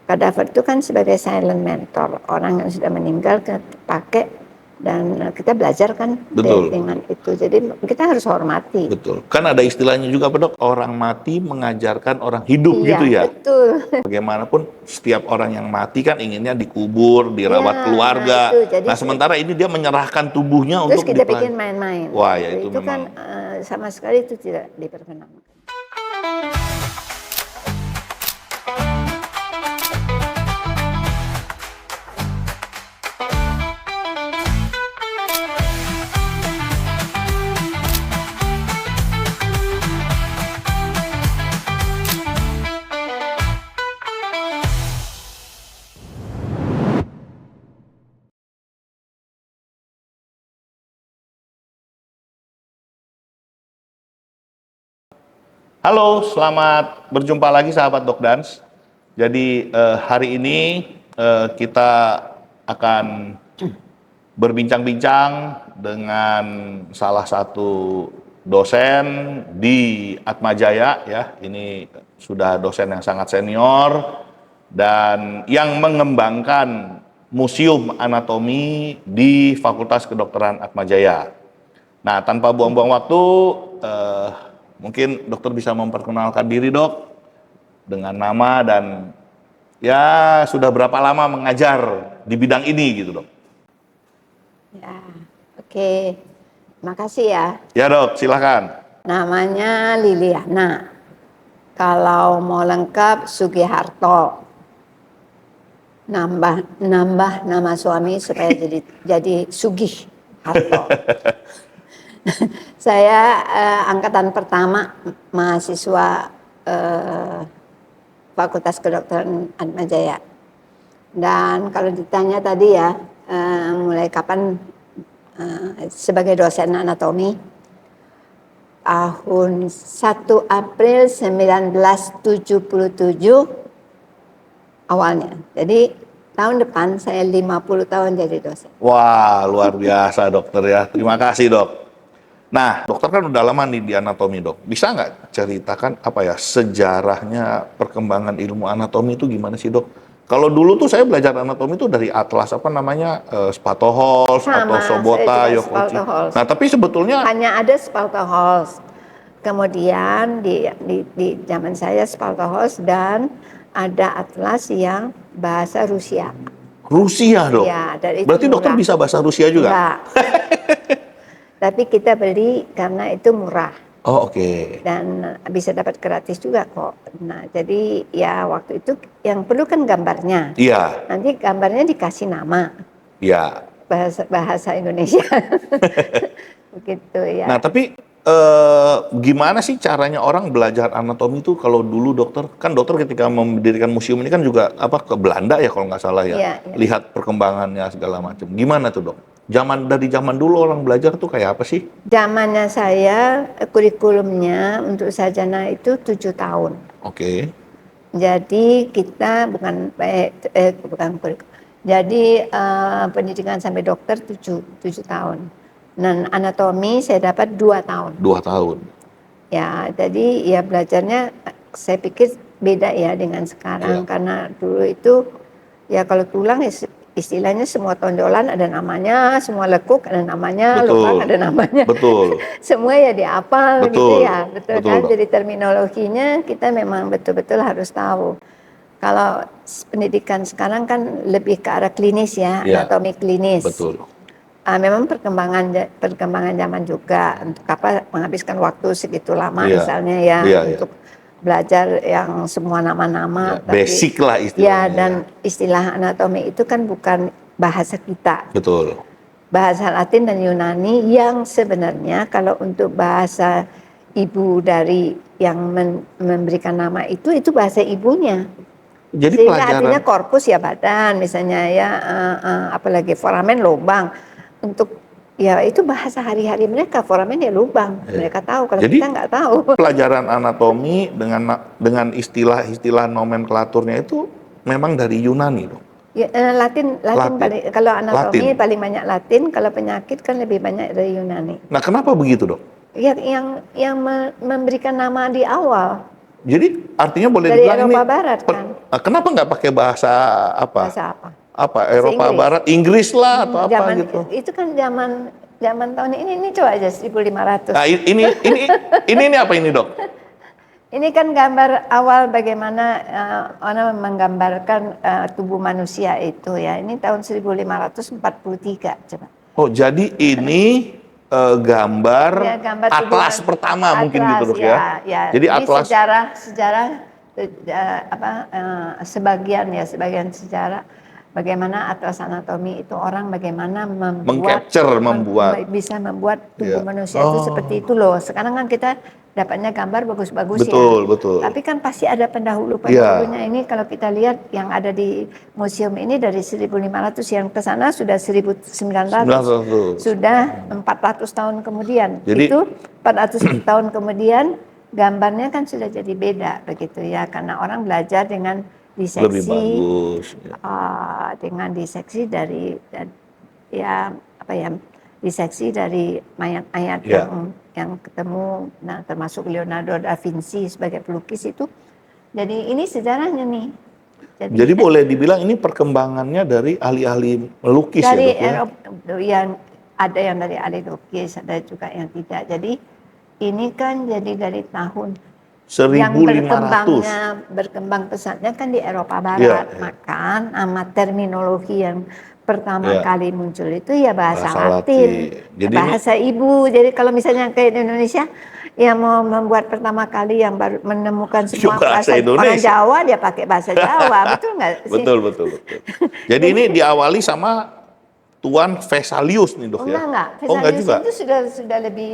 Kadaver itu kan sebagai silent mentor, orang yang sudah meninggal kita pakai dan kita belajar kan dengan itu. Jadi kita harus hormati. Betul. Kan ada istilahnya juga, Dok, orang mati mengajarkan orang hidup gitu ya. Betul. Bagaimanapun setiap orang yang mati kan inginnya dikubur, dirawat keluarga. Nah, sementara ini dia menyerahkan tubuhnya terus untuk kita bikin main-main. Wah, ya itu memang. Kan sama sekali itu tidak diperkenankan. Halo, selamat berjumpa lagi sahabat Dokdans. Jadi hari ini kita akan berbincang-bincang dengan salah satu dosen di Atmajaya ya. Ini sudah dosen yang sangat senior dan yang mengembangkan Museum Anatomi di Fakultas Kedokteran Atmajaya. Nah, tanpa buang-buang waktu, mungkin dokter bisa memperkenalkan diri, Dok, dengan nama dan ya sudah berapa lama mengajar di bidang ini gitu, Dok. Ya, oke. Makasih ya. Ya, Dok, silakan. Namanya Liliana. Kalau mau lengkap Sugiharto. Nambah nama suami supaya jadi Sugih Harto. Saya angkatan pertama mahasiswa Fakultas Kedokteran Atmajaya. Dan kalau ditanya tadi ya, mulai kapan sebagai dosen anatomi, tahun 1 April 1977 awalnya. Jadi tahun depan saya 50 tahun jadi dosen. Wah, luar biasa dokter ya. Terima kasih, Dok. Nah, dokter kan udah lama nih di anatomi, Dok. Bisa nggak ceritakan apa ya sejarahnya perkembangan ilmu anatomi itu gimana sih, Dok? Kalau dulu tuh saya belajar anatomi itu dari atlas apa namanya Spaltoholz atau Sobota, Yokochi. Nah, tapi sebetulnya hanya ada Spaltoholz. Kemudian di zaman saya Spaltoholz dan ada atlas yang bahasa Rusia. Rusia, Dok? Ya, berarti dokter bisa bahasa Rusia juga? Enggak. Tapi kita beli karena itu murah. Oh, oke. Dan bisa dapat gratis juga kok. Nah, jadi ya waktu itu yang perlu kan gambarnya. Iya. Nanti gambarnya dikasih nama. Iya. Bahasa Indonesia. Begitu ya. Nah, tapi gimana sih caranya orang belajar anatomi itu kalau dulu dokter? Kan dokter ketika mendirikan museum ini kan juga ke Belanda ya kalau nggak salah ya. Iya. Lihat perkembangannya segala macam. Gimana tuh, Dok? Dari zaman dulu orang belajar tuh kayak apa sih? Zamannya saya kurikulumnya untuk sarjana itu 7 tahun. Oke. Jadi kita bukan kurikulum. Jadi pendidikan sampai dokter 7 tahun. Dan anatomi saya dapat 2 tahun. 2 tahun. Ya, jadi ya belajarnya saya pikir beda ya dengan sekarang. Karena dulu itu ya kalau tulang istilahnya semua tonjolan ada namanya, semua lekuk ada namanya, lubang ada namanya. Betul. Semua ya dihafal gitu ya. Betul kan? Dok. Jadi terminologinya kita memang betul-betul harus tahu. Kalau pendidikan sekarang kan lebih ke arah klinis ya, anatomi klinis. Betul. Memang perkembangan zaman juga untuk menghabiskan waktu segitu lama misalnya ya untuk belajar yang semua nama-nama. Basic lah istilahnya. Ya, dan istilah anatomi itu kan bukan bahasa kita. Betul. Bahasa Latin dan Yunani yang sebenarnya kalau untuk bahasa ibu dari yang memberikan nama itu bahasa ibunya. Jadi sehingga artinya korpus ya badan misalnya ya, apalagi foramen lubang. Untuk ya itu bahasa hari-hari mereka, foramen ya lubang. Mereka tahu, kalau jadi, kita nggak tahu. Pelajaran anatomi dengan istilah-istilah nomenklaturnya itu memang dari Yunani, dong. Ya, Latin. Paling, kalau anatomi Latin. Paling banyak Latin, kalau penyakit kan lebih banyak dari Yunani. Nah, kenapa begitu, Dok? Ya, yang memberikan nama di awal. Jadi artinya boleh dari Eropa Barat kan. kenapa nggak pakai bahasa apa? Bahasa apa? Apa Bahasa Eropa Inggris. Barat, Inggris lah atau apa Zaman gitu. itu kan zaman tahun ini coba aja 1500. Nah, ini apa ini, Dok? Ini kan gambar awal bagaimana orang menggambarkan tubuh manusia itu ya. Ini tahun 1543 coba. Oh, jadi ini gambar, Ya, gambar tubuh atlas pertama mungkin gitu, Dok ya. Ya. Jadi atlas sejarah sebagian sejarah bagaimana atlas anatomi itu orang bagaimana membuat bisa membuat tubuh Ya. manusia itu seperti itu loh. Sekarang kan kita dapatnya gambar bagus-bagus Betul, ya. betul. Tapi kan pasti ada pendahulunya. Ini kalau kita lihat yang ada di museum ini dari 1500 yang ke sana sudah 1900. 900. Sudah 400 tahun kemudian. Jadi- Itu 400 tahun kemudian gambarnya kan sudah jadi beda begitu ya, karena orang belajar dengan diseksi, Lebih bagus. dengan diseksi dari diseksi dari mayat-mayat Ya. yang ketemu, nah termasuk Leonardo da Vinci sebagai pelukis itu. Jadi ini sejarahnya nih. Jadi boleh dibilang ini perkembangannya dari ahli-ahli melukis dari ya, Dok ya? Eropa, yang ada yang dari ahli lukis, ada juga yang tidak. Jadi ini kan jadi dari tahun yang 1500. berkembang pesatnya kan di Eropa Barat. Ya. Maka nama terminologi yang pertama Ya. kali muncul itu ya bahasa Bahasa Latin, Jadi bahasa ibu. Jadi kalau misalnya kayak di Indonesia yang mau membuat pertama kali yang baru menemukan semua bahasa bahasa orang Indonesia. Jawa, dia pakai bahasa Jawa, betul nggak sih? Betul. Jadi ini diawali sama Tuan Vesalius nih, Dok ya? Enggak. Oh, enggak Vesalius juga? itu sudah lebih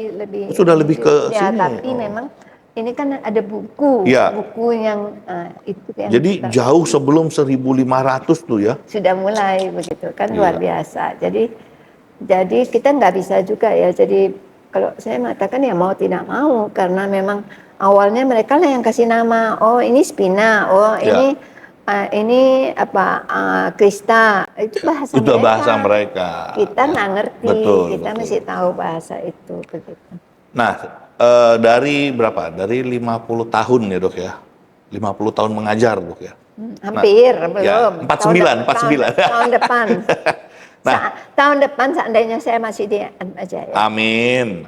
Sudah lebih ke ya, sini. tapi Oh. memang ini kan ada buku Ya. yang itu yang Jadi jauh sebelum 1500 tuh ya? sudah mulai begitu kan, Iya. luar biasa. Jadi kita nggak bisa juga ya. Jadi kalau saya mengatakan ya mau tidak mau, karena memang awalnya mereka lah yang kasih nama. Oh ini Spina, oh Ya. ini apa Krista, itu bahasa Itu bahasa mereka. Kita nggak ngerti, Betul, kita betul. mesti tahu bahasa itu begitu. Nah, dari berapa? Dari 50 tahun ya, Dok ya? 50 tahun mengajar, Dok ya? Hampir belum. ya, 49. Tahun depan. Nah. Tahun depan seandainya saya masih di Atmajaya. Amin.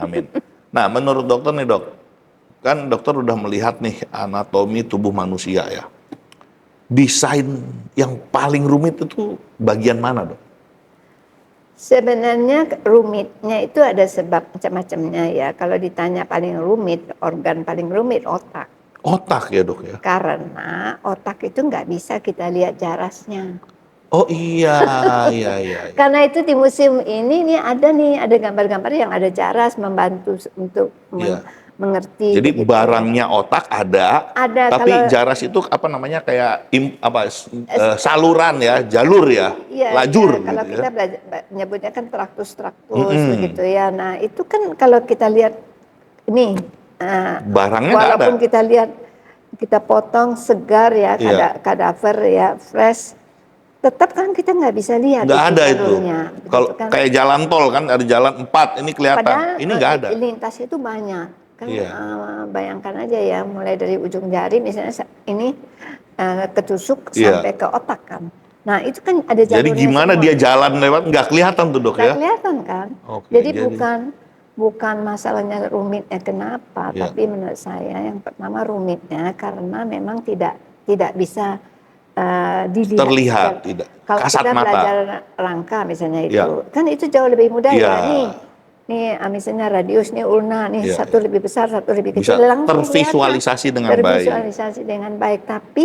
Nah, menurut dokter nih, Dok, kan dokter udah melihat nih anatomi tubuh manusia ya. Desain yang paling rumit itu bagian mana, Dok? Sebenarnya rumitnya itu ada sebab macam-macamnya ya. Kalau ditanya paling rumit, organ paling rumit otak. Otak ya, Dok ya? Karena otak itu nggak bisa kita lihat jarasnya. Oh iya. Karena itu di museum ini ada gambar-gambar yang ada jaras membantu untuk Iya. mengerti. Jadi begitu. barangnya otak ada, tapi kalau- jaras itu apa namanya kayak saluran ya, jalur ya, Iya, lajur iya. Kalau gitu kita ya. belajar nyebutnya kan traktus begitu ya. Nah itu kan kalau kita lihat ini Barangnya nggak ada. walaupun kita lihat kita potong segar ya, Iya. kadaver ya, fresh, tetap kan kita nggak bisa lihat Nggak ada itu. jalurnya, begitu Kalau kan. kayak jalan tol kan ada jalan 4 ini kelihatan. Padahal Ini nggak ada. lintas itu banyak kan. Iya. Bayangkan aja ya, mulai dari ujung jari misalnya ini ketusuk Iya. sampai ke otak kan. Nah itu kan ada jalurnya. Jadi gimana semua. dia jalan lewat nggak kelihatan tuh, Dok Nggak ya? kelihatan kan. Oke, jadi jadi- bukan masalahnya rumitnya kenapa, Iya. tapi menurut saya yang pertama rumitnya karena memang tidak bisa dilihat. Terlihat, tidak. Kalau Kasat kita mata. belajar rangka misalnya itu, Iya. kan itu jauh lebih mudah Iya. ya nih misalnya radius nih ulna nih Iya, satu lebih besar satu lebih Bisa kecil, langsung tervisualisasi kelihatan. dengan baik. Tervisualisasi dengan baik, tapi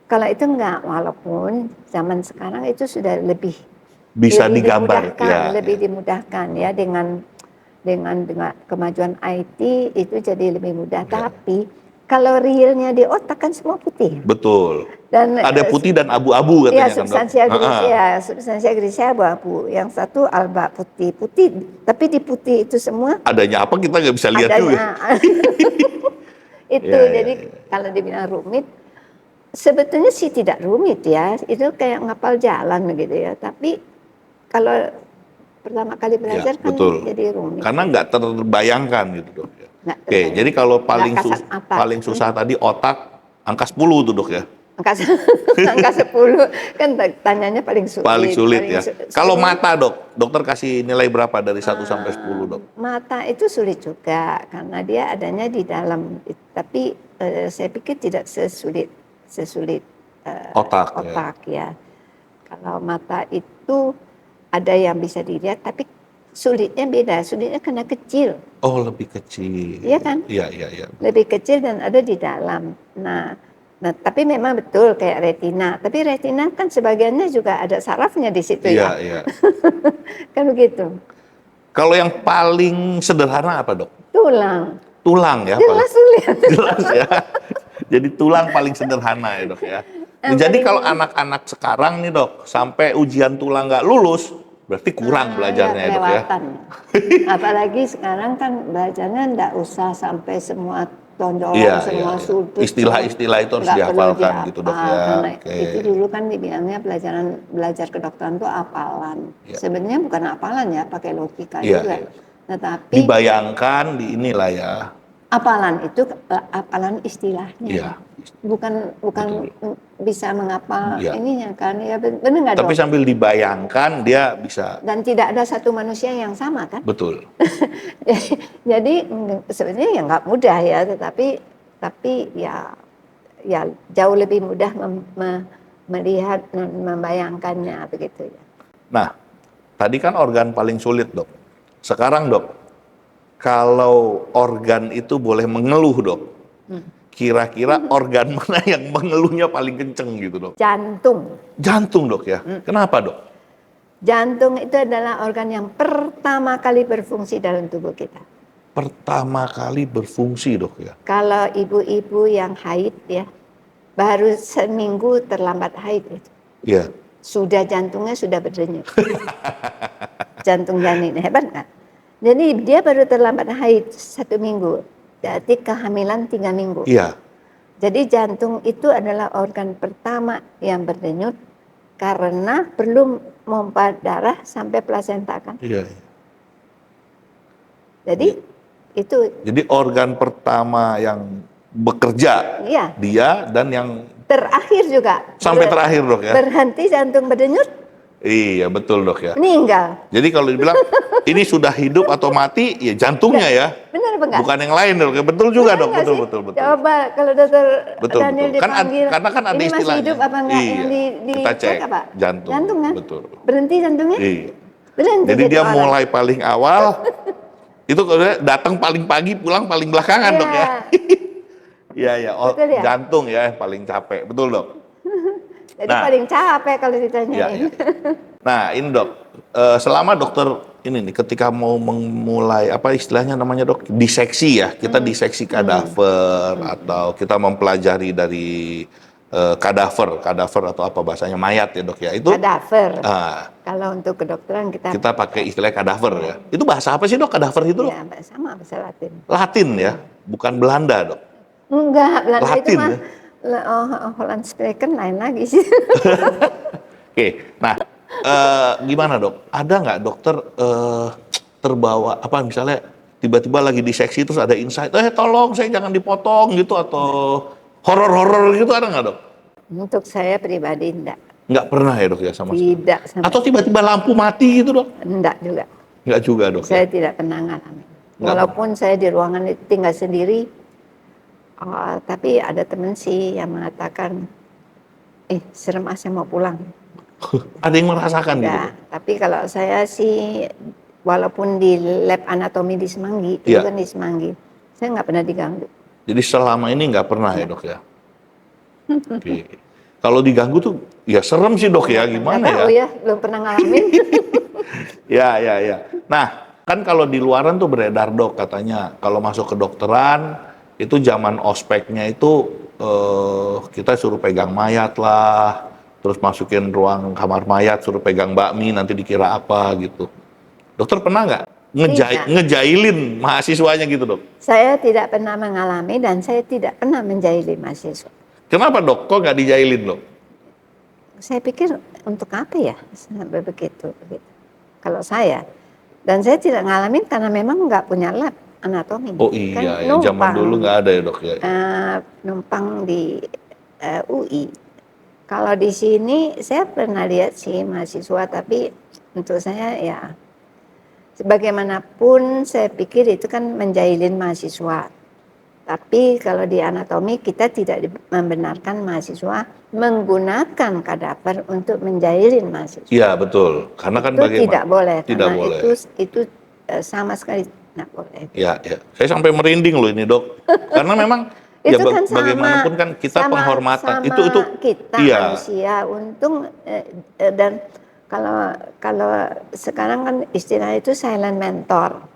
kalau itu enggak, walaupun zaman sekarang itu sudah lebih Bisa lebih digambar. dimudahkan, Ya, lebih dimudahkan ya dengan kemajuan IT itu jadi lebih mudah. Ya. Tapi kalau realnya di otak kan semua putih. Betul. Dan Ada putih dan abu-abu katanya ya, kan, Dok? substansia grisia abu-abu. Yang satu alba putih, tapi di putih itu semua Adanya apa kita nggak bisa lihat juga. itu Ya, jadi kalau dibilang rumit, sebetulnya sih tidak rumit ya. Itu kayak ngapal jalan gitu ya. Tapi kalau pertama kali belajar Ya, kan betul. jadi rumit. Karena nggak terbayangkan gitu, Dok ya. Nggak Oke, terbayang. jadi kalau Nggak kasat mata. paling susah tadi otak angka 10 tuh, Dok ya. angka 10 kan tanyanya paling sulit. Paling sulit ya. Kalau sulit. mata dok, dokter kasih nilai berapa dari 1 sampai 10 dok? Mata itu sulit juga karena dia adanya di dalam, tapi saya pikir tidak sesulit otak ya. Kalau mata itu ada yang bisa dilihat, tapi sulitnya beda. Sulitnya karena kecil. Oh lebih kecil. Iya kan? Iya. Lebih kecil dan ada di dalam. Nah, tapi memang betul kayak retina. Tapi retina kan sebagiannya juga ada sarafnya di situ ya. Iya. Kan begitu. Kalau yang paling sederhana apa dok? Tulang. Tulang ya. Jelas sulit. Jelas ya. Jadi tulang paling sederhana ya dok ya. Jadi kalau anak-anak sekarang nih dok, sampai ujian tulang nggak lulus, berarti kurang belajarnya ya dok ya. Apalagi sekarang kan belajarnya nggak usah sampai semua tonjolan, semua sudut. Istilah-istilah itu harus dihafalkan gitu dok ya. Karena itu dulu kan dibilangnya belajar kedokteran itu hafalan. Sebenarnya bukan hafalan ya, pakai logika juga. Tetapi dibayangkan di inilah ya. Hafalan itu hafalan istilahnya. Iya. Bukan bisa menghafal ininya kan, ya benar nggak dok? Tapi sambil dibayangkan dia bisa. Dan tidak ada satu manusia yang sama kan? Betul. Jadi sebenarnya ya nggak mudah ya, tapi ya jauh lebih mudah melihat dan membayangkannya begitu ya. Nah, tadi kan organ paling sulit dok. Sekarang dok, kalau organ itu boleh mengeluh dok, kira-kira organ mana yang mengeluhnya paling kenceng gitu dok? Jantung. Jantung dok ya. Kenapa dok? Jantung itu adalah organ yang pertama kali berfungsi dalam tubuh kita. Pertama kali berfungsi dok ya. Kalau ibu-ibu yang haid ya, baru seminggu terlambat haid itu. Iya. Sudah jantungnya sudah berdenyut. Jantung janin hebat nggak? Jadi dia baru terlambat haid 1 minggu. Berarti kehamilan 3 minggu. Iya. Jadi jantung itu adalah organ pertama yang berdenyut karena belum memompa darah sampai plasenta kan. Iya. Jadi itu. Jadi organ pertama yang bekerja dia dan yang terakhir juga. Sampai terakhir dok ya. Berhenti jantung berdenyut. Iya betul dok ya. Meninggal. Jadi kalau dibilang ini sudah hidup atau mati, ya jantungnya ya. Benar enggak? Bukan yang lain dok. Betul juga dok. Betul. Coba kalau dokter Daniel dipanggil. Karena kan ada ini istilahnya. Masih hidup apa enggak? Iya. Yang Kita cek apa? jantung kan? Betul. Berhenti jantungnya? Iya. Berhenti. Jadi dia mulai paling awal. Itu kalau datang paling pagi, pulang paling belakangan dok ya. Iya. Ya? Jantung ya paling capek. Betul dok. Jadi paling capek kalau ditanya. Iya. Nah ini dok, selama dokter ini nih ketika mau memulai apa istilahnya namanya dok, diseksi ya, kita diseksi kadaver atau kita mempelajari dari kadaver atau apa bahasanya mayat ya dok ya itu. Kadaver. Kalau untuk kedokteran kita pakai istilah kadaver ya. Itu bahasa apa sih dok kadaver itu? Ya sama bahasa Latin. Latin ya, bukan Belanda dok. Enggak, Belanda Latin, itu mah. Ya? Holland Spreken lain lagi sih. Oke, nah gimana dok? Ada nggak dokter terbawa apa misalnya tiba-tiba lagi diseksi terus ada insight, tolong saya jangan dipotong gitu atau horor gitu ada nggak dok? Untuk saya pribadi enggak. Nggak pernah ya dok ya sama sekali? Tidak. Atau tiba-tiba lampu mati gitu dok? Enggak juga. Nggak juga dok? Saya tidak pernah ngalamin. Walaupun saya di ruangan itu tinggal sendiri. Tapi ada teman sih yang mengatakan, serem saya mau pulang. Ada yang merasakan gitu? Tapi kalau saya sih, walaupun di lab anatomi di Semanggi, itu kan di Semanggi, saya nggak pernah diganggu. Jadi selama ini nggak pernah ya dok ya? Oke. Kalau diganggu tuh, ya serem sih dok ya, gimana ya? Oh ya, belum pernah ngalamin. Ya. Nah, kan kalau di luaran tuh beredar dok katanya, kalau masuk ke kedokteran, itu zaman ospeknya itu kita suruh pegang mayat lah, terus masukin ruang kamar mayat, suruh pegang bakmi, nanti dikira apa gitu. Dokter pernah nggak ngejailin mahasiswanya gitu dok? Saya tidak pernah mengalami dan saya tidak pernah menjaili mahasiswa. Kenapa dok? Kok nggak dijailin dok? Saya pikir untuk apa ya sampai begitu. Kalau saya, dan saya tidak ngalamin karena memang nggak punya lab anatomi. Oh iya, kan zaman dulu nggak ada ya dok ya? Numpang di UI. Kalau di sini saya pernah lihat sih mahasiswa, tapi untuk saya ya sebagaimanapun saya pikir itu kan menjahilin mahasiswa. Tapi kalau di anatomi kita tidak membenarkan mahasiswa menggunakan kadaver untuk menjahilin mahasiswa. Iya betul, karena kan Itu bagaimana? tidak boleh, Tidak karena boleh. itu sama sekali tidak boleh. Ya, ya. Saya sampai merinding loh ini dok, karena memang ya Itu kan bagaimanapun kan kita penghormatan itu kita iya manusia. Untung dan kalau sekarang kan istilah itu silent mentor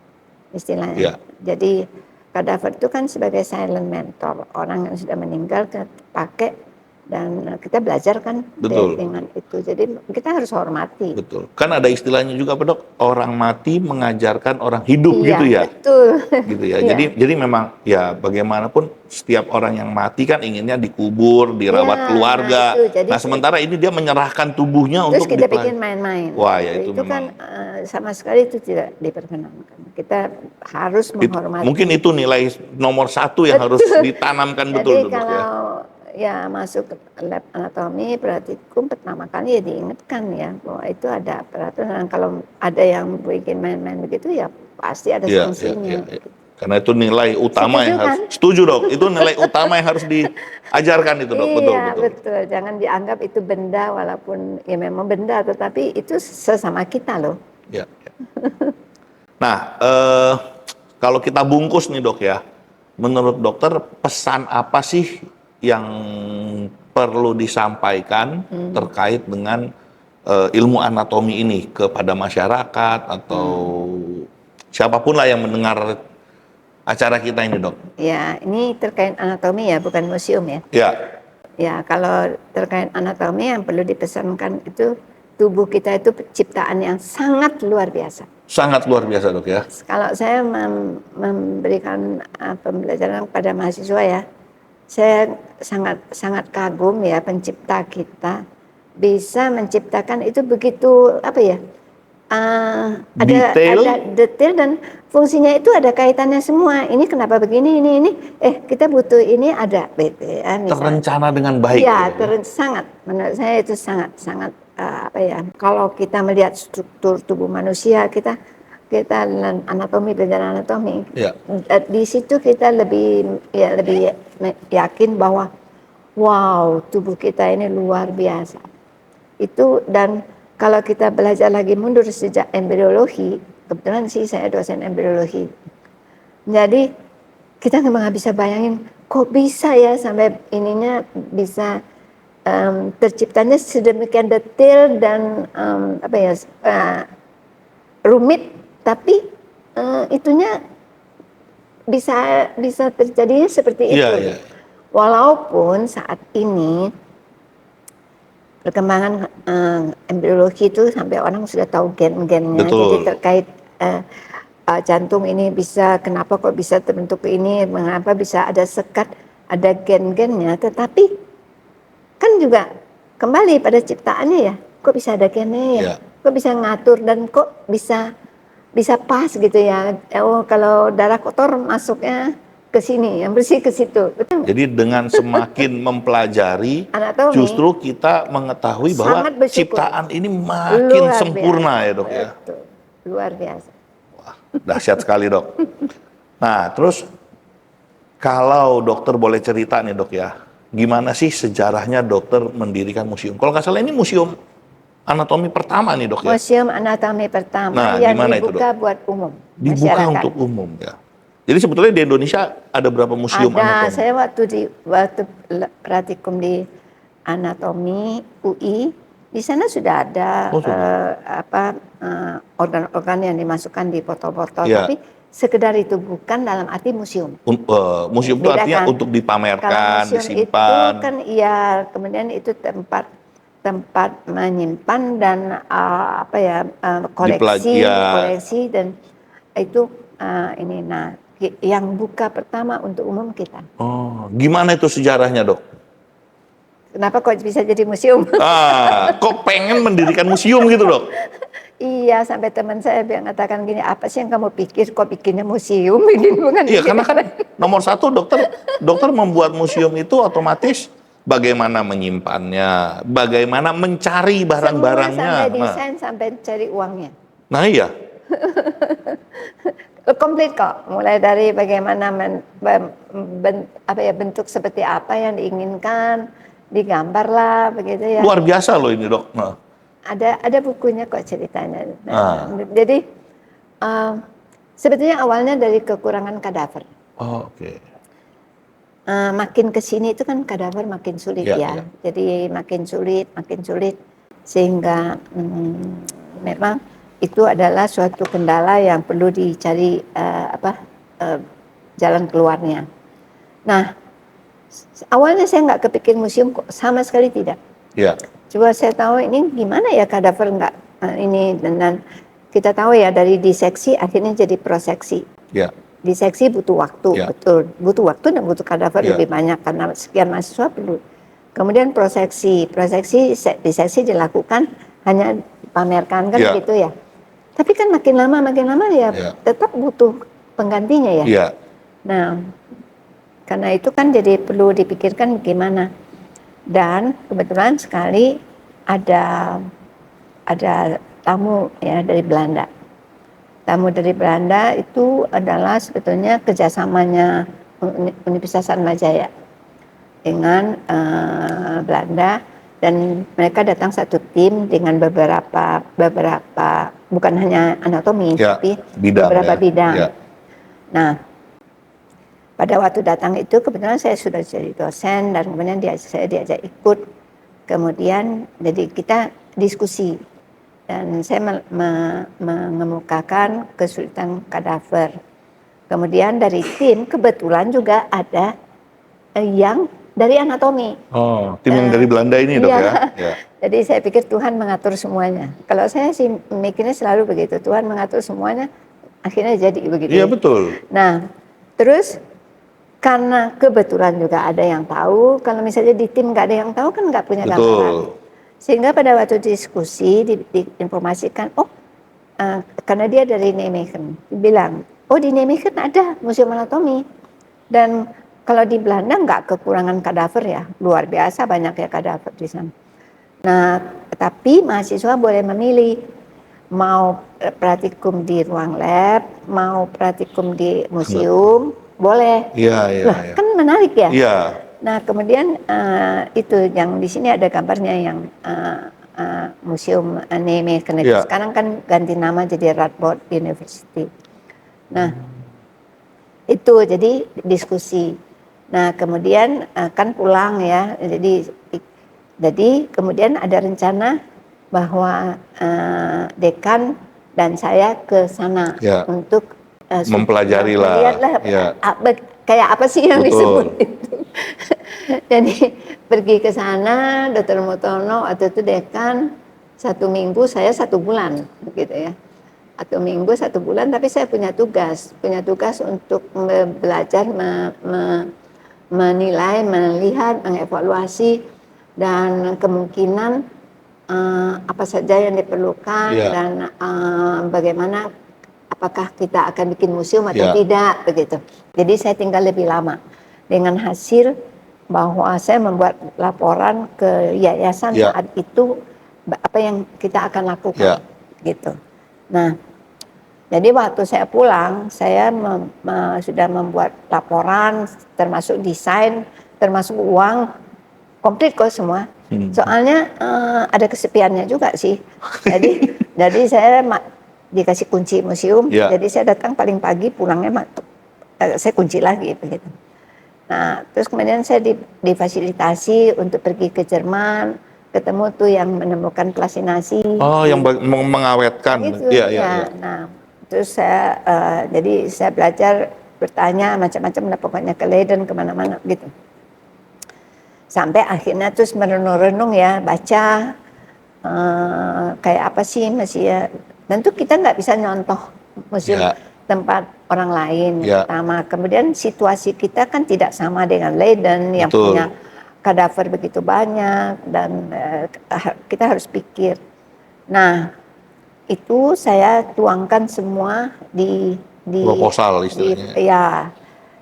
istilahnya. Iya. Jadi kadaver itu kan sebagai silent mentor, orang yang sudah meninggal kita pakai dan kita belajar kan Betul. dengan itu. Jadi kita harus hormati. betul. Kan ada istilahnya juga Pak, dok, orang mati mengajarkan orang hidup Iya, gitu ya. betul. Gitu ya. Iya. Jadi memang ya bagaimanapun setiap orang yang mati kan inginnya dikubur, dirawat Iya, keluarga. nah itu, jadi Sementara ini dia menyerahkan tubuhnya terus untuk kita bikin main-main. Wah, ya itu kan memang sama sekali itu tidak diperkenankan. Kita harus menghormati. mungkin itu nilai nomor 1 yang harus ditanamkan betul Jadi dok ya. kalau ya masuk ke lab anatomi praktikum pertama kali ya diingatkan ya bahwa itu ada peraturan. Kalau ada yang bikin main-main begitu ya pasti ada Iya, sanksinya. iya. Karena itu nilai utama yang harus setuju dok. Itu nilai utama yang harus diajarkan itu dok. Betul, Iya, betul. betul. Jangan dianggap itu benda walaupun ya memang benda, tetapi itu sesama kita loh. Ya, ya. Nah, kalau kita bungkus nih dok ya, menurut dokter pesan apa sih yang perlu disampaikan terkait dengan ilmu anatomi ini kepada masyarakat atau siapapun lah yang mendengar acara kita ini dok? Ya, ini terkait anatomi ya, bukan museum ya. Ya. Ya, kalau terkait anatomi yang perlu dipesankan itu tubuh kita itu ciptaan yang sangat luar biasa. Sangat luar biasa dok ya. Kalau saya memberikan pembelajaran kepada mahasiswa ya, saya sangat kagum ya pencipta kita bisa menciptakan itu begitu apa ya? Ada detail dan fungsinya itu ada kaitannya semua. Ini kenapa begini, ini. Kita butuh ini ada ya, terencana dengan baik. Ya, sangat. Menurut saya itu sangat apa ya? Kalau kita melihat struktur tubuh manusia, kita anatomi, belajar anatomi. Ya. Di situ kita lebih yakin bahwa wow, tubuh kita ini luar biasa. Itu dan kalau kita belajar lagi mundur sejak embriologi, kebetulan sih saya dosen embriologi. Jadi kita nggak bisa bayangin kok bisa ya sampai ininya bisa terciptanya sedemikian detail dan rumit, tapi itunya bisa terjadi seperti itu. Iya. Walaupun saat ini perkembangan embriologi itu sampai orang sudah tahu gen-gennya. Jadi terkait jantung ini kenapa kok bisa terbentuk ini, mengapa bisa ada sekat, ada gen-gennya. Tetapi kan juga kembali pada ciptaannya ya, kok bisa ada gennya ya, kok bisa ngatur dan kok bisa pas gitu ya. Kalau darah kotor masuknya ke sini, yang bersih ke situ. Betul. Jadi dengan semakin mempelajari, anatomi, justru kita mengetahui bahwa ciptaan ini makin sempurna ya dok ya. Betul. Luar biasa. Wah, dahsyat sekali dok. Nah, terus kalau dokter boleh cerita nih dok ya, gimana sih sejarahnya dokter mendirikan museum? Kalau nggak salah ini museum anatomi pertama nih dok ya? Museum anatomi pertama yang dibuka buat umum. Dibuka masyarakat. Untuk umum ya. Jadi sebetulnya di Indonesia ada berapa museum anatomi? Saya waktu praktikum di anatomi UI, di sana sudah ada organ-organ yang dimasukkan di botol-botol, tapi sekedar itu bukan dalam arti museum. Museum itu artinya untuk dipamerkan, disimpan. Itu kan iya, kemudian itu tempat menyimpan dan koleksi dan itu ini. Nah, yang buka pertama untuk umum kita. Oh, gimana itu sejarahnya dok? Kenapa kok bisa jadi museum? Kok pengen mendirikan museum gitu dok? Iya, sampai teman saya mengatakan gini, apa sih yang kamu pikir, kok bikinnya museum? Iya, karena kan nomor 1 dokter membuat museum itu otomatis bagaimana menyimpannya, bagaimana mencari barang-barangnya. Semua sampai desain, sampai cari uangnya. Nah iya, Komplit kok, mulai dari bagaimana bentuk seperti apa yang diinginkan, digambar lah begitu ya. luar biasa loh ini dok. Nah. Ada bukunya kok ceritanya. Ah. Jadi sebetulnya awalnya dari kekurangan kadaver. Oh, oke. Makin kesini itu kan kadaver makin sulit ya. Jadi makin sulit sehingga memang itu adalah suatu kendala yang perlu dicari jalan keluarnya. Nah, awalnya saya nggak kepikir museum, sama sekali tidak. Ya. Coba saya tahu ini gimana ya kadaver nggak ini, dan kita tahu ya dari diseksi akhirnya jadi proseksi. Ya. Diseksi butuh waktu, betul, butuh waktu dan butuh kadaver lebih banyak karena sekian mahasiswa perlu. Kemudian diseksi dilakukan hanya dipamerkan kan gitu ya. Tapi kan makin lama ya tetap butuh penggantinya ya. Ya. Nah, karena itu kan jadi perlu dipikirkan bagaimana. Dan kebetulan sekali ada tamu ya dari Belanda. Tamu dari Belanda itu adalah sebetulnya kerjasamanya Universitas Atmajaya dengan Belanda, dan mereka datang satu tim dengan beberapa bukan hanya anatomi tapi beberapa bidang. Nah, pada waktu datang itu kebetulan saya sudah jadi dosen dan kemudian saya diajak ikut. Kemudian jadi kita diskusi dan saya mengemukakan kesulitan kadaver. Kemudian dari tim kebetulan juga ada yang dari anatomi. Oh, tim yang dari Belanda ini dok ya. Jadi saya pikir Tuhan mengatur semuanya. Kalau saya sih mikirnya selalu begitu, Tuhan mengatur semuanya, akhirnya jadi begitu. Iya betul. Nah, terus karena kebetulan juga ada yang tahu, kalau misalnya di tim nggak ada yang tahu kan nggak punya gambaran. Sehingga pada waktu diskusi diinformasikan, karena dia dari Nijmegen, dibilang, di Nijmegen ada museum anatomi, dan kalau di Belanda nggak kekurangan kadaver ya, luar biasa banyak ya kadaver di sana. Nah, tapi mahasiswa boleh memilih mau praktikum di ruang lab, mau praktikum di museum, boleh. Iya. Kan menarik ya. Iya. Nah, kemudian itu yang di sini ada gambarnya yang museum Nijmegen. Sekarang kan ganti nama jadi Radboud University. Nah, itu jadi diskusi. Nah, kemudian kan pulang ya. Jadi kemudian ada rencana bahwa dekan dan saya ke sana untuk mempelajari lah. Kayak apa sih yang disebut itu. Jadi pergi ke sana, Dr. Mutono waktu itu dekan 1 minggu, saya 1 bulan begitu ya. 1 minggu 1 bulan, tapi saya punya tugas untuk belajar menilai, melihat, mengevaluasi dan kemungkinan apa saja yang diperlukan dan bagaimana, apakah kita akan bikin museum atau tidak begitu. Jadi saya tinggal lebih lama dengan hasil bahwa saya membuat laporan ke yayasan saat itu apa yang kita akan lakukan gitu. Nah, jadi waktu saya pulang, saya sudah membuat laporan, termasuk desain, termasuk uang, komplit kok semua. Soalnya ada kesepiannya juga sih. Jadi saya dikasih kunci museum, jadi saya datang paling pagi, pulangnya saya kunci lagi begitu. Nah, terus kemudian saya difasilitasi untuk pergi ke Jerman, ketemu tuh yang menemukan plasinasi. Oh, yang mengawetkan. Gitu, iya. Nah, terus saya jadi saya belajar bertanya macam-macam, pokoknya ke Leiden, kemana-mana gitu. Sampai akhirnya terus merenung-renung ya, baca kayak apa sih masih ya. Tentu kita nggak bisa nyontoh museum tempat orang lain pertama. Kemudian situasi kita kan tidak sama dengan Leiden yang punya kadaver begitu banyak, dan kita harus pikir. Nah, itu saya tuangkan semua di proposal istilahnya.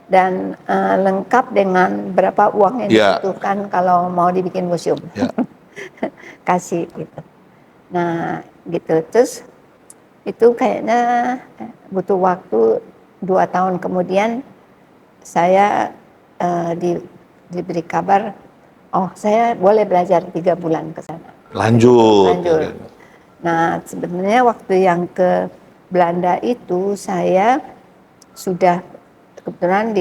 dan lengkap dengan berapa uang yang Ya. dibutuhkan kalau mau dibikin museum. Ya. Kasih gitu. Nah gitu, terus itu kayaknya butuh waktu 2 tahun kemudian saya diberi kabar, oh saya boleh belajar 3 bulan ke sana. Lanjut. Lanjut. Nah sebenarnya waktu yang ke Belanda itu saya sudah kebetulan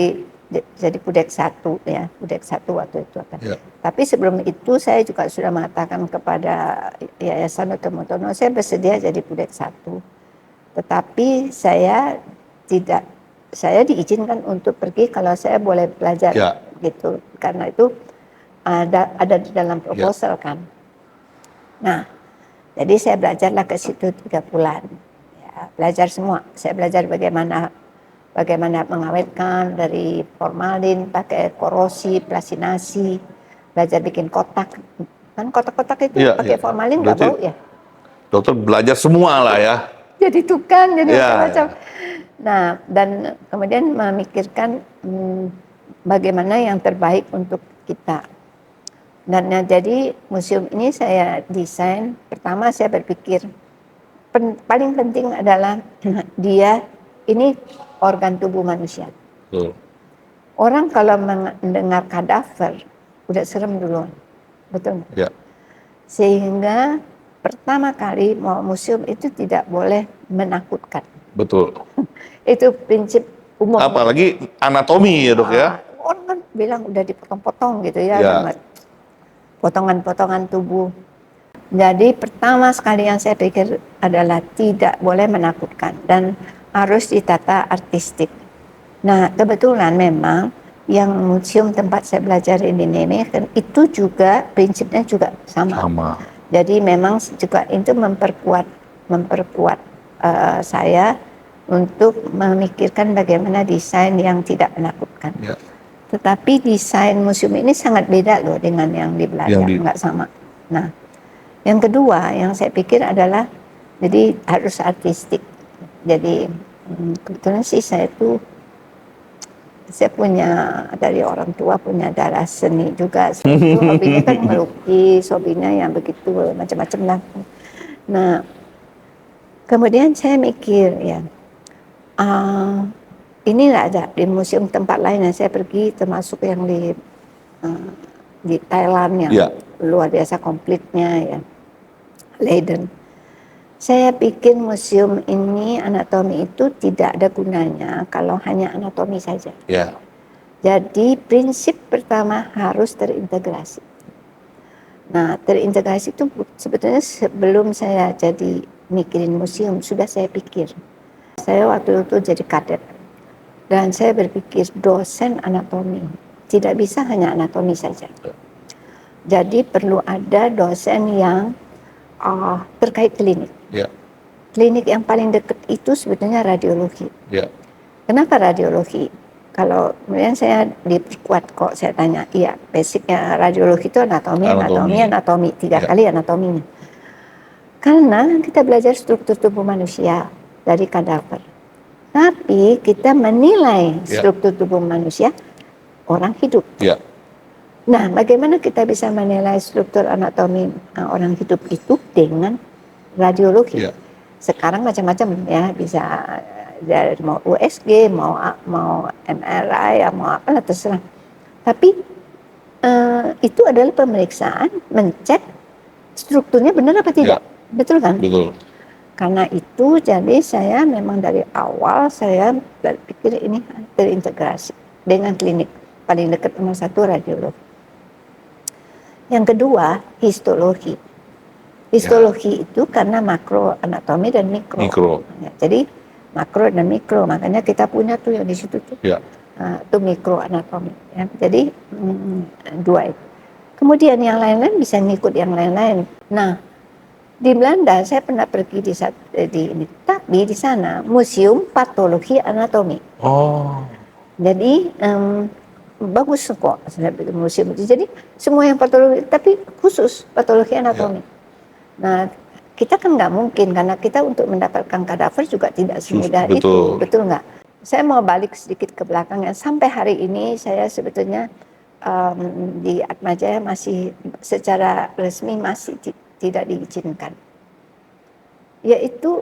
jadi Pudek 1 ya, Pudek 1 waktu itu kan. Ya. Tapi sebelum itu saya juga sudah mengatakan kepada Yayasan Otomotono saya bersedia jadi Pudek 1. Tetapi saya diizinkan untuk pergi kalau saya boleh belajar Ya. gitu. Karena itu ada di dalam proposal kan. Nah, jadi saya belajarlah ke situ 3 bulan. Ya, belajar semua. Saya belajar bagaimana mengawetkan dari formalin, pakai korosi, plasinasi, belajar bikin kotak. Kan kotak-kotak itu Ya, pakai formalin nggak berarti bau ya. dokter belajar semua lah ya. Jadi tukang, jadi Ya, macam-macam. Nah, dan kemudian memikirkan bagaimana yang terbaik untuk kita. Dan jadi museum ini saya desain, pertama saya berpikir paling penting adalah dia ini organ tubuh manusia. Betul. Orang kalau mendengar kadaver udah serem duluan, betul nggak? Ya. Sehingga pertama kali mau museum itu tidak boleh menakutkan. Betul. Itu prinsip umum. Apalagi anatomi ya dok ya. Orang kan bilang udah dipotong-potong gitu ya, Ya. sama potongan-potongan tubuh. Jadi pertama sekali yang saya pikir adalah tidak boleh menakutkan dan harus ditata artistik. Nah kebetulan memang yang museum tempat saya belajar di Nijmegen itu juga prinsipnya juga sama. Jadi memang juga itu memperkuat saya untuk memikirkan bagaimana desain yang tidak menakutkan. Ya. Tetapi desain museum ini sangat beda loh dengan yang di Belanda, nggak sama. Nah, yang kedua yang saya pikir adalah jadi harus artistik. Jadi kebetulan sih saya punya dari orang tua punya darah seni juga. Saya itu hobinya kan melukis, hobinya yang begitu macam-macam lah. Nah, kemudian saya mikir ya, ini nggak ada di museum tempat lain yang saya pergi, termasuk yang di Thailand yang luar biasa komplitnya ya, Leiden. Saya pikir museum ini anatomi itu tidak ada gunanya kalau hanya anatomi saja. Ya. Jadi prinsip pertama harus terintegrasi. Nah terintegrasi itu sebetulnya sebelum saya jadi mikirin museum sudah saya pikir. Saya waktu itu jadi kadet dan saya berpikir dosen anatomi tidak bisa hanya anatomi saja. Jadi perlu ada dosen yang terkait klinik. Ya. Klinik yang paling dekat itu sebetulnya radiologi. Ya. Kenapa radiologi? Kalau kemudian saya diperkuat kok saya tanya, iya basicnya radiologi itu anatomi. 3 kali anatominya. Karena kita belajar struktur tubuh manusia dari kadaver. Tapi kita menilai struktur tubuh manusia orang hidup. Ya. Nah, bagaimana kita bisa menilai struktur anatomi orang hidup itu dengan radiologi? Ya. Sekarang macam-macam ya, bisa dari mau USG, mau MRI, mau apalah terserah. Tapi itu adalah pemeriksaan mencek strukturnya benar apa tidak, betul kan? Betul. Karena itu jadi saya memang dari awal saya berpikir ini terintegrasi dengan klinik paling dekat nomor 1 radiologi. Yang kedua histologi. Histologi itu karena makro anatomi dan mikro. Ya, jadi makro dan mikro, makanya kita punya tuh yang di situ tuh. Ya. Itu mikro anatomi. Ya. Jadi 2 itu. Kemudian yang lain-lain bisa ngikut yang lain-lain. Nah, di Belanda saya pernah pergi tapi di sana museum patologi anatomi. Oh. Jadi bagus kok museum itu. Jadi semua yang patologi, tapi khusus patologi anatomi. Nah, kita kan nggak mungkin karena kita untuk mendapatkan kadaver juga tidak semudah itu, betul nggak? saya mau balik sedikit ke belakang ya. Sampai hari ini saya sebetulnya di Atmajaya masih secara resmi masih tidak diizinkan. Yaitu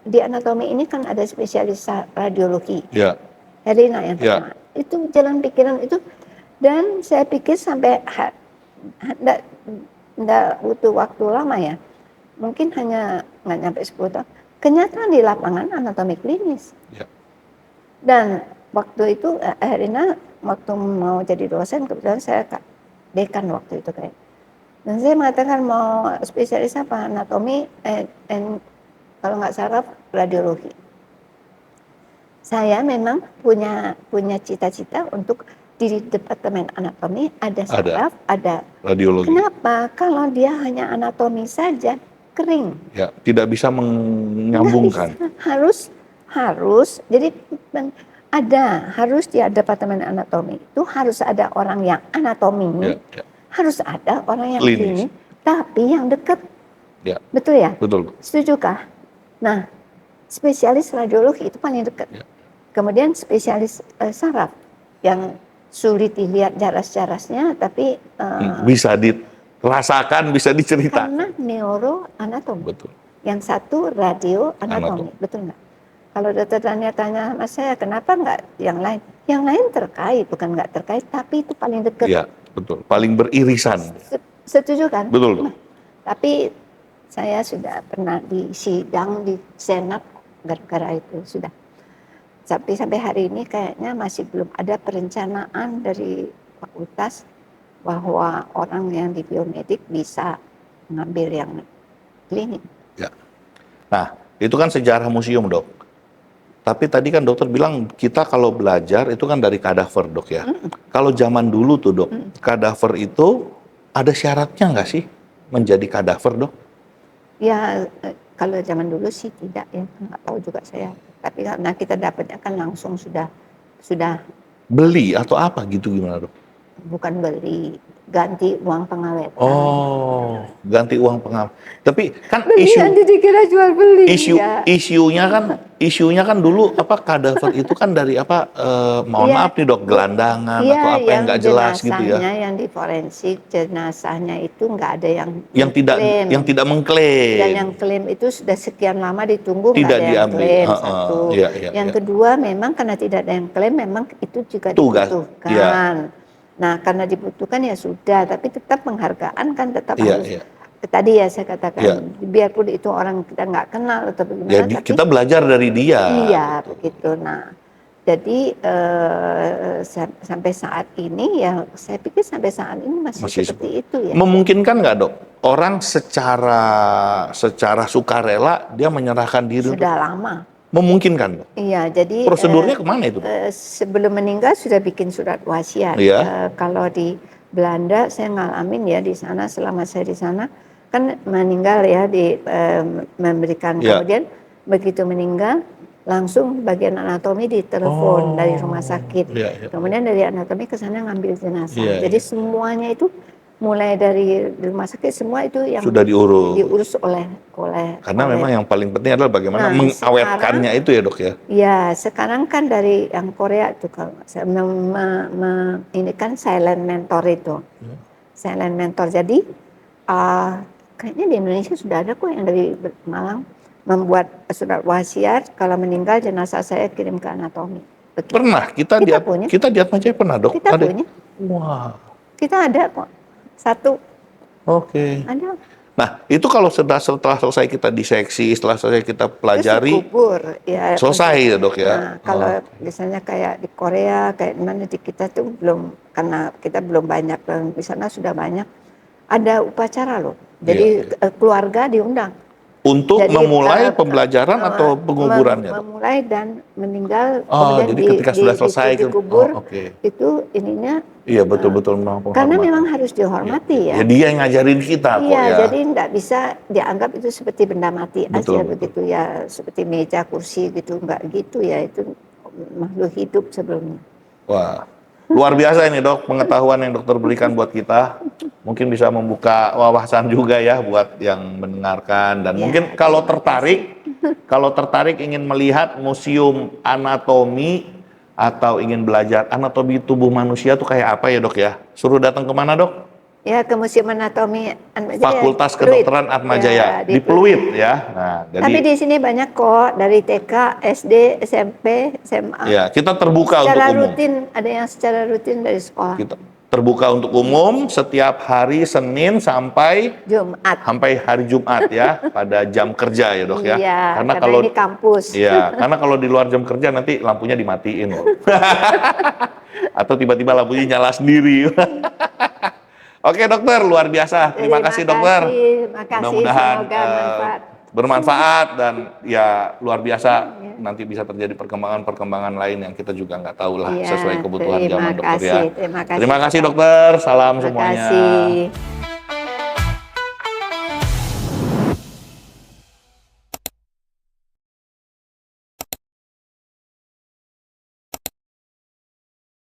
di anatomi ini kan ada spesialis radiologi. Ya. Herina yang Ya. pertama. Itu jalan pikiran itu, dan saya pikir sampai enggak butuh waktu lama ya. Mungkin hanya nggak nyampe 10 tahun. Kenyataan di lapangan anatomi klinis. Ya. Dan waktu itu Herina waktu mau jadi dosen, kebetulan saya dekan waktu itu kayak. Dan saya mengatakan mau spesialis apa? Anatomi, kalau nggak salah radiologi. Saya memang punya cita-cita untuk di departemen anatomi ada saraf, ada radiologi. Kenapa? Kalau dia hanya anatomi saja kering. Ya, tidak bisa menyambungkan. Harus. Jadi harus di departemen anatomi itu harus ada orang yang anatomi, harus ada orang yang klinis, tapi yang dekat. Ya. Betul ya? Betul. Setujukah? Nah, spesialis radiologi itu paling dekat. Ya. Kemudian spesialis saraf yang sulit dilihat jaras-jarasnya, tapi bisa dirasakan, bisa diceritakan. Karena neuroanatomi. Betul. Yang satu radio anatomi, betul nggak? Kalau dokter tanya sama saya, kenapa nggak yang lain? Yang lain terkait, bukan nggak terkait, tapi itu paling dekat. Iya, betul. Paling beririsan. Setuju kan? Betul. Nah, tapi saya sudah pernah di sidang di Senat gara-gara itu sudah. Sampai hari ini kayaknya masih belum ada perencanaan dari fakultas bahwa orang yang di biomedik bisa mengambil yang klinik. Ya. Nah, itu kan sejarah museum, Dok. Tapi tadi kan dokter bilang kita kalau belajar itu kan dari kadaver, Dok ya. Kalau zaman dulu tuh, Dok, kadaver itu ada syaratnya nggak sih menjadi kadaver, Dok? Ya, kalau zaman dulu sih tidak ya, nggak tahu juga saya. Tapi karena kita dapatnya kan langsung sudah beli atau apa gitu, gimana, Dok? Bukan beli, ganti uang pengawetan. Oh, ganti uang pengawetan. Tapi kan beli nanti dikira jual beli. Isunya kan dulu apa kadaver itu kan dari apa maaf nih, Dok, gelandangan atau apa yang nggak jelas gitu ya. Yang di forensik jenazahnya itu nggak ada yang tidak mengklaim. Dan yang klaim itu sudah sekian lama ditunggu tidak nggak ada yang klaim. Satu. Yang kedua memang karena tidak ada yang klaim, memang itu juga dibutuhkan. Nah, karena dibutuhkan ya sudah, tapi tetap penghargaan kan tetap harus. Tadi ya saya katakan, biarpun itu orang kita nggak kenal atau bagaimana, tapi kita belajar dari dia. Iya, begitu. Nah, jadi sampai saat ini ya, saya pikir sampai saat ini masih seperti itu ya. Memungkinkan nggak, Dok? Orang secara sukarela dia menyerahkan diri. Sudah lama. Memungkinkan, Dok? Iya, jadi prosedurnya kemana itu? Sebelum meninggal sudah bikin surat wasiat. Kalau di Belanda saya ngalamin ya di sana, selama saya di sana kan meninggal ya memberikan kemudian begitu meninggal langsung bagian anatomi ditelepon dari rumah sakit. Kemudian dari anatomi ke sana ngambil jenazah. Jadi semuanya itu mulai dari rumah sakit semua itu yang sudah diurus oleh karena memang yang paling penting adalah bagaimana mengawetkannya itu ya, Dok ya. Ya, sekarang kan dari yang Korea itu kalau ini kan silent mentor itu. Silent mentor. Jadi kayaknya di Indonesia sudah ada kok yang dari Malang membuat surat wasiat kalau meninggal jenazah saya kirim ke anatomi. Begitu. Pernah kita di Atmajaya pernah, Dok. Kita punya. Wah. Kita ada kok. Satu. Oke. Ada. Nah, itu kalau setelah selesai kita diseksi, setelah selesai kita pelajari, ya, selesai ya, Dok ya. Nah, kalau misalnya kayak di Korea, kayak mana di kita tuh belum, karena kita belum banyak, di sana sudah banyak. Ada upacara loh. Jadi keluarga diundang. Untuk memulai pembelajaran atau penguburannya? Memulai dan meninggal. Jadi ketika sudah selesai dikubur, itu ininya. Iya, betul-betul. Karena memang harus dihormati ya. Dia yang ngajarin kita kok ya. Jadi nggak bisa dianggap itu seperti benda mati aja begitu ya. Seperti meja, kursi gitu, nggak gitu ya. Itu makhluk hidup sebelumnya. Wah, luar biasa ini, Dok, pengetahuan yang dokter berikan buat kita. Mungkin bisa membuka wawasan juga ya buat yang mendengarkan, dan mungkin kalau tertarik Kalau tertarik ingin melihat museum anatomi atau ingin belajar anatomi tubuh manusia tuh kayak apa ya dok ya? Suruh datang kemana dok? Ya, ke Museum Anatomi Atmajaya. Fakultas Pluit. Kedokteran Atmajaya Ya, di Pluit ya. Nah, Tapi jadi di sini banyak kok dari TK, SD, SMP, SMA. ya kita terbuka Secara untuk umum. rutin, ada yang secara rutin dari sekolah. Kita terbuka untuk umum setiap hari Senin sampai Jumat. hari Jumat ya pada jam kerja ya dok ya. Iya, karena kalau ini kampus. Iya, karena kalau di luar jam kerja nanti lampunya dimatiin loh. Atau tiba-tiba lampunya nyala sendiri. Oke dokter, luar biasa. Terima kasih dokter. Terima kasih, Mudah-mudahan semoga manfaat. bermanfaat dan ya luar biasa nanti bisa terjadi perkembangan-perkembangan lain yang kita juga nggak tahu lah Iya, sesuai kebutuhan zaman dokter ya. Terima kasih. Terima kasih dokter, salam Terima semuanya. kasih.